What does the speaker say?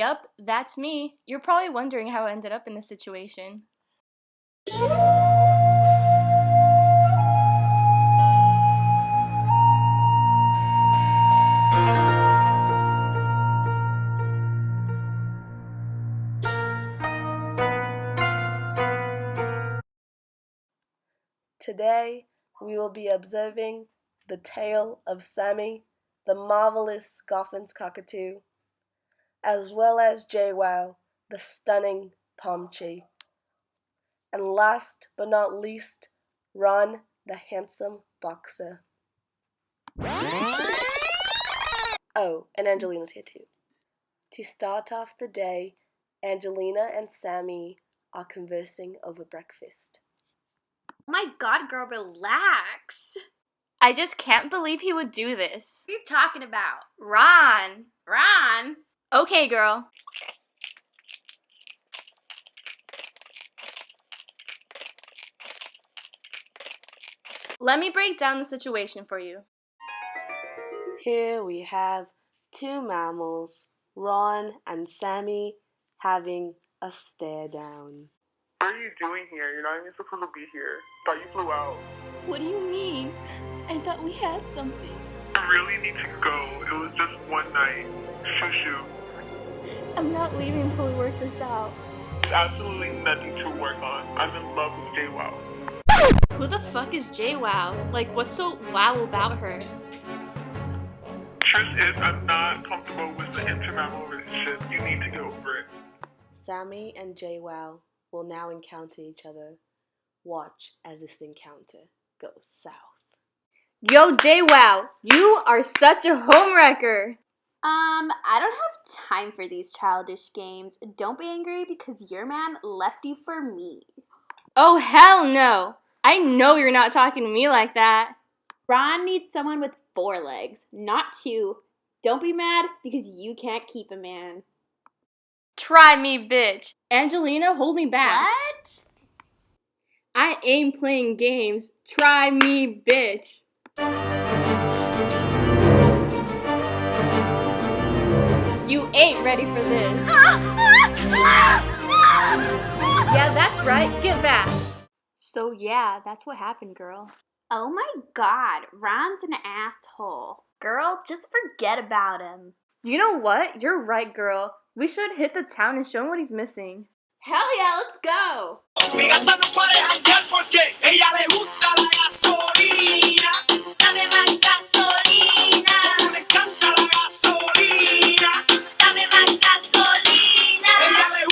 Yup, that's me. You're probably wondering how I ended up in this situation. Today, we will be observing the tale of Sammy, the marvelous Goffin's cockatoo, as well as JWoww, the stunning Pomchi, and last but not least, Ron, the handsome boxer. Oh, and Angelina's here too. To start off the day, Angelina and Sammy are conversing over breakfast. Oh my god, girl, relax. I just can't believe he would do this. What are you talking about? Ron! Ron? Okay, girl. Let me break down the situation for you. Here we have two mammals, Ron and Sammy, having a stare down. What are you doing here? You're not even supposed to be here. Thought you flew out. What do you mean? I thought we had something. I really need to go. It was just one night. Shoo. I'm not leaving until we work this out. There's absolutely nothing to work on. I'm in love with JWoww. Who the fuck is JWoww? Like, what's so wow about her? Truth is, I'm not comfortable with the intermammal relationship. You need to get over it. Sammy and JWoww will now encounter each other. Watch as this encounter goes south. Yo, JWoww, you are such a homewrecker. I don't have time for these childish games. Don't be angry because your man left you for me. Oh, hell no. I know you're not talking to me like that. Ron needs someone with 4 legs, not 2. Don't be mad because you can't keep a man. Try me, bitch. Angelina, hold me back. What? I ain't playing games. Try me, bitch. You ain't ready for this. Yeah, that's right. Get back. So yeah, that's what happened, girl. Oh my god, Ron's an asshole. Girl, just forget about him. You know what? You're right, girl. We should hit the town and show him what he's missing. Hell yeah, let's go. Mi gata no para de janguear porque ella le gusta la gasolina. La nena está